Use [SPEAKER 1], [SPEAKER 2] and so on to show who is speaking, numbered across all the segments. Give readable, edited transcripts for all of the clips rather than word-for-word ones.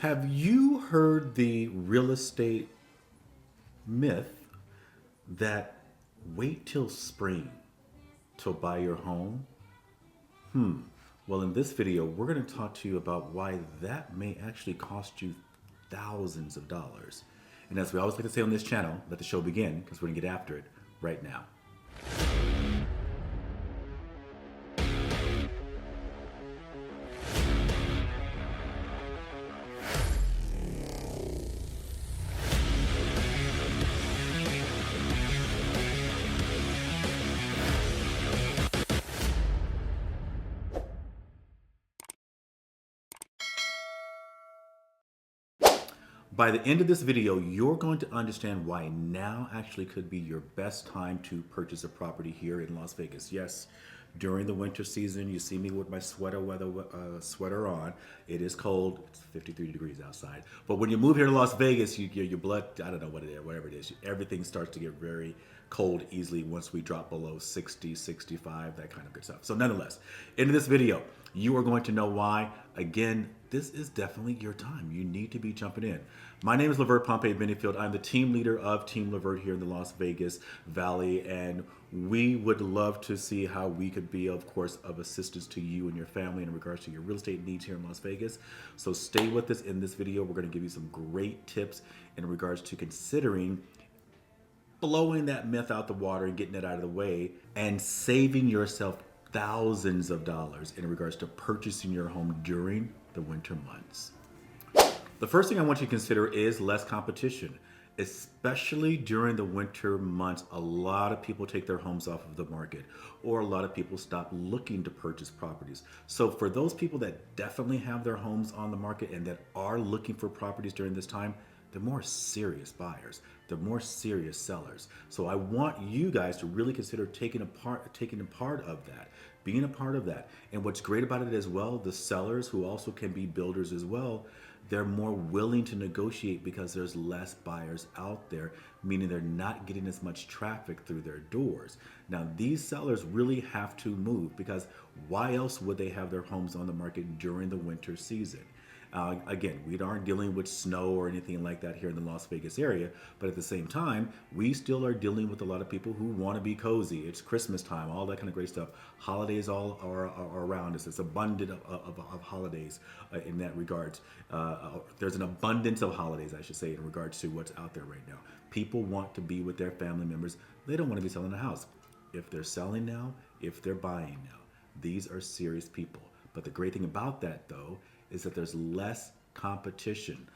[SPEAKER 1] Have you heard the real estate myth that wait till spring to buy your home? Well, in this video, we're going to talk to you about why that may actually cost you thousands of dollars. And as we always like to say on this channel, let the show begin because we're going to get after it right now. By the end of this video, you're going to understand why now actually could be your best time to purchase a property here in Las Vegas. Yes, during the winter season, you see me with my sweater on. It is cold. It's 53 degrees outside. But when you move here to Las Vegas, your blood, I don't know what it is, whatever it is, everything starts to get very cold easily once we drop below 60, 65, that kind of good stuff. So nonetheless, in this video, you are going to know why. Again, this is definitely your time. You need to be jumping in. My name is Levert Pompey Benefield. I'm the team leader of Team Levert here in the Las Vegas Valley, and we would love to see how we could be, of course, of assistance to you and your family in regards to your real estate needs here in Las Vegas. So stay with us in this video. We're going to give you some great tips in regards to considering blowing that myth out the water and getting it out of the way and saving yourself thousands of dollars in regards to purchasing your home during the winter months. The first thing I want you to consider is less competition. Especially during the winter months, a lot of people take their homes off of the market, or a lot of people stop looking to purchase properties. So for those people that definitely have their homes on the market and that are looking for properties during this time, they're more serious buyers. They're more serious sellers. So I want you guys to really consider taking a part of that, being a part of that. And what's great about it as well, the sellers who also can be builders as well, they're more willing to negotiate because there's less buyers out there, meaning they're not getting as much traffic through their doors. Now, these sellers really have to move because why else would they have their homes on the market during the winter season? Again, we aren't dealing with snow or anything like that here in the Las Vegas area, but at the same time, we still are dealing with a lot of people who want to be cozy. It's Christmas time, all that kind of great stuff. Holidays all are around us. It's abundant of holidays in that regards. There's an abundance of holidays, I should say, in regards to what's out there right now. People want to be with their family members. They don't want to be selling a house. If they're selling now, if they're buying now, these are serious people. But the great thing about that, though, is that there's less competition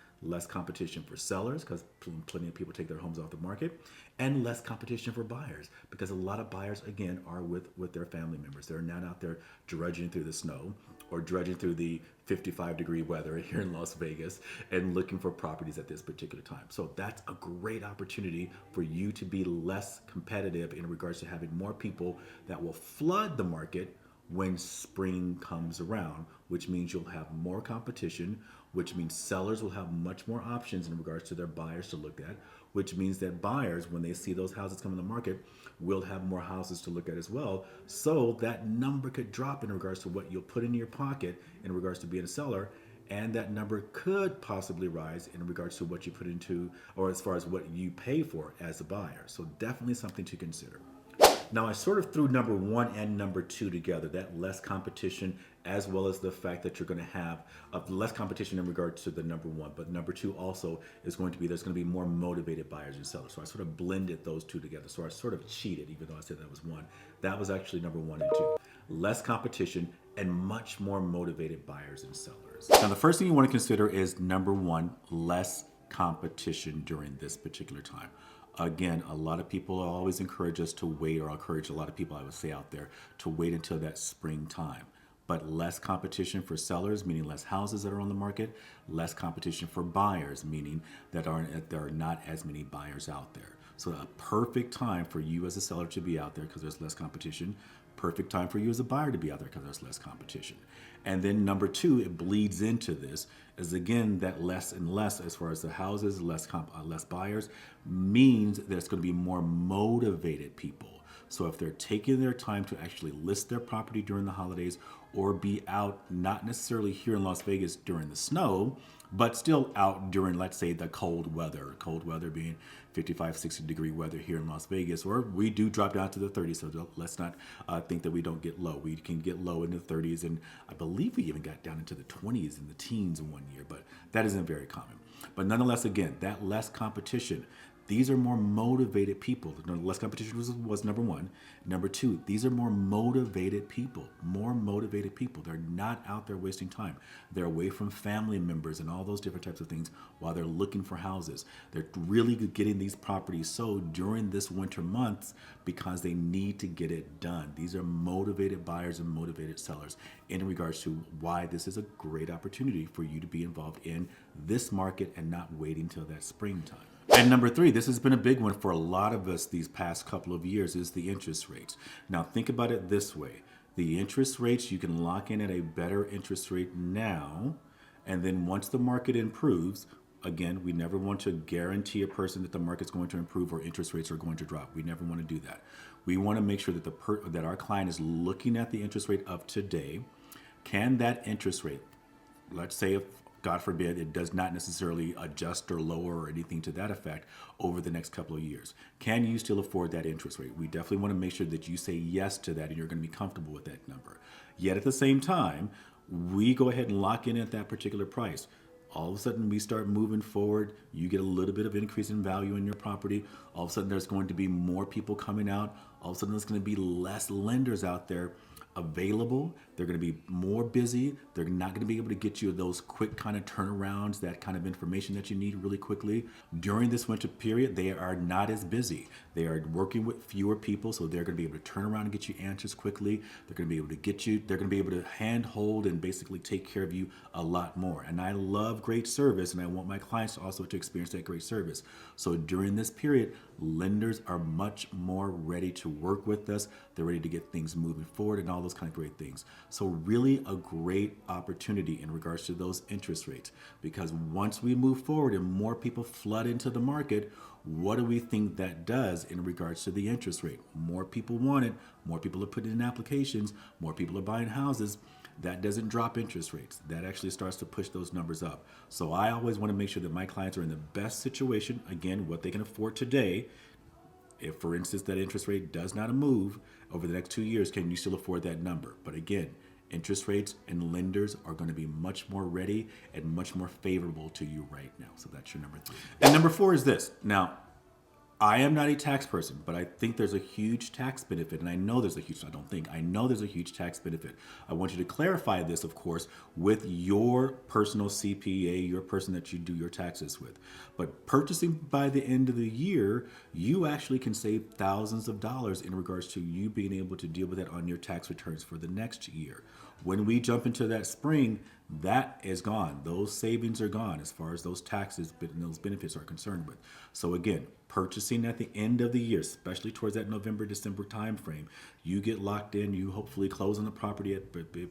[SPEAKER 1] for sellers because plenty of people take their homes off the market, and less competition for buyers because a lot of buyers, again, are with their family members. They're not out there drudging through the snow or drudging through the 55-degree weather here in Las Vegas and looking for properties at this particular time. So that's a great opportunity for you to be less competitive in regards to having more people that will flood the market when spring comes around, which means you'll have more competition, which means sellers will have much more options in regards to their buyers to look at, which means that buyers, when they see those houses come in the market, will have more houses to look at as well. So that number could drop in regards to what you'll put in your pocket in regards to being a seller, and that number could possibly rise in regards to what you put into, or as far as what you pay for as a buyer. So definitely something to consider. Now, I sort of threw number one and number two together, that less competition, as well as the fact that you're going to have less competition in regards to the number one. But number two also is going to be, there's going to be more motivated buyers and sellers. So I sort of blended those two together. So I sort of cheated, even though I said that was one. That was actually number one and two. Less competition and much more motivated buyers and sellers. Now, the first thing you want to consider is number one, less competition during this particular time. Again, a lot of people always encourage us to wait, or encourage a lot of people, I would say, out there to wait until that springtime. But less competition for sellers, meaning less houses that are on the market, less competition for buyers, meaning that there are not as many buyers out there. So a perfect time for you as a seller to be out there because there's less competition. Perfect time for you as a buyer to be out there because there's less competition. And then number two, it bleeds into this, is again that less and less as far as the houses, less buyers, means there's going to be more motivated people. So if they're taking their time to actually list their property during the holidays, or be out, not necessarily here in Las Vegas during the snow, but still out during, let's say, the cold weather. Cold weather being 55, 60 degree weather here in Las Vegas, or we do drop down to the 30s, so let's not think that we don't get low. We can get low in the 30s, and I believe we even got down into the 20s and the teens in one year, but that isn't very common. But nonetheless, again, that less competition. These are more motivated people. Less competition was number one. Number two, these are more motivated people. More motivated people. They're not out there wasting time. They're away from family members and all those different types of things while they're looking for houses. They're really getting these properties sold during this winter months because they need to get it done. These are motivated buyers and motivated sellers in regards to why this is a great opportunity for you to be involved in this market and not waiting till that springtime. And number three, this has been a big one for a lot of us these past couple of years, is the interest rates. Now think about it this way. The interest rates, you can lock in at a better interest rate now, and then once the market improves, again, we never want to guarantee a person that the market's going to improve or interest rates are going to drop. We never want to do that. We want to make sure that that our client is looking at the interest rate of today. Can that interest rate, let's say if God forbid, it does not necessarily adjust or lower or anything to that effect over the next couple of years. Can you still afford that interest rate? We definitely want to make sure that you say yes to that and you're going to be comfortable with that number. Yet at the same time, we go ahead and lock in at that particular price. All of a sudden we start moving forward, you get a little bit of increase in value in your property. All of a sudden there's going to be more people coming out. All of a sudden there's going to be less lenders out there available. They're going to be more busy. They're not going to be able to get you those quick kind of turnarounds, that kind of information that you need really quickly. During this winter period, they are not as busy. They are working with fewer people, so they're going to be able to turn around and get you answers quickly. They're going to be able to get you, they're going to be able to handhold and basically take care of you a lot more. And I love great service, and I want my clients also to experience that great service. So during this period, lenders are much more ready to work with us. They're ready to get things moving forward and all those kind of great things. So really a great opportunity in regards to those interest rates, because once we move forward and more people flood into the market, what do we think that does in regards to the interest rate? More people want it, more people are putting in applications, more people are buying houses. That doesn't drop interest rates. That actually starts to push those numbers up. So I always want to make sure that my clients are in the best situation, again, what they can afford today. If, for instance, that interest rate does not move over the next 2 years, can you still afford that number? But again, interest rates and lenders are going to be much more ready and much more favorable to you right now. So that's your number three. And number four is this. Now, I am not a tax person, but I think there's a huge tax benefit, and I know there's a huge tax benefit. I want you to clarify this, of course, with your personal CPA, your person that you do your taxes with. But purchasing by the end of the year, you actually can save thousands of dollars in regards to you being able to deal with that on your tax returns for the next year. When we jump into that spring, that is gone. Those savings are gone as far as those taxes and those benefits are concerned with. So again, purchasing at the end of the year, especially towards that November, December time frame, you get locked in, you hopefully close on the property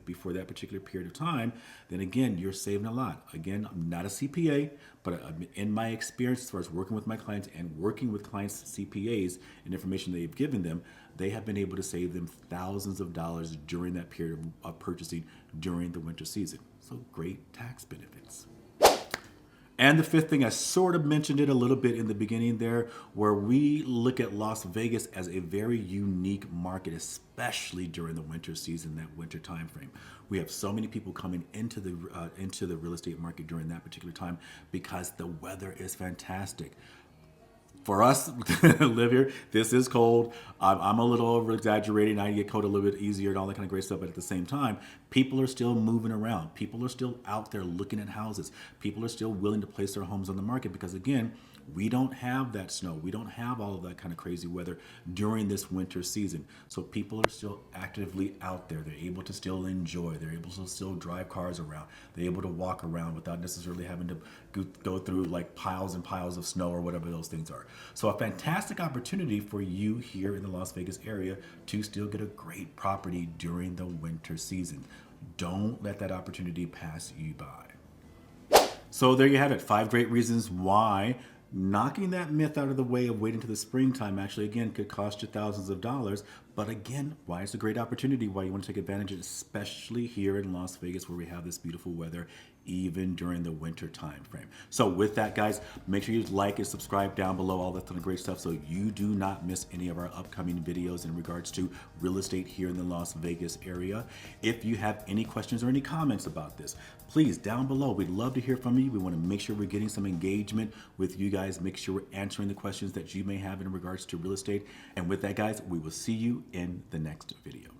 [SPEAKER 1] before that particular period of time, then again, you're saving a lot. Again, I'm not a CPA, but in my experience as far as working with my clients and working with clients' CPAs and information they've given them, they have been able to save them thousands of dollars during that period of purchasing during the winter season. So great tax benefits. And the fifth thing, I sort of mentioned it a little bit in the beginning there, where we look at Las Vegas as a very unique market, especially during the winter season, that winter time frame. We have so many people coming into the real estate market during that particular time because the weather is fantastic. For us live here, this is cold. I'm a little over exaggerating. I get cold a little bit easier and all that kind of great stuff. But at the same time, people are still moving around. People are still out there looking at houses. People are still willing to place their homes on the market because, again, we don't have that snow. We don't have all of that kind of crazy weather during this winter season. So people are still actively out there. They're able to still enjoy. They're able to still drive cars around. They're able to walk around without necessarily having to go through like piles and piles of snow or whatever those things are. So a fantastic opportunity for you here in the Las Vegas area to still get a great property during the winter season. Don't let that opportunity pass you by. So there you have it. 5 great reasons why knocking that myth out of the way of waiting to the springtime actually, again, could cost you thousands of dollars. But again, why it's a great opportunity, why you want to take advantage of it, especially here in Las Vegas where we have this beautiful weather, even during the winter time frame. So with that, guys, make sure you like and subscribe down below, all that kind of great stuff, so you do not miss any of our upcoming videos in regards to real estate here in the Las Vegas area. If you have any questions or any comments about this, please, down below, we'd love to hear from you. We want to make sure we're getting some engagement with you guys, make sure we're answering the questions that you may have in regards to real estate. And with that, guys, we will see you in the next video.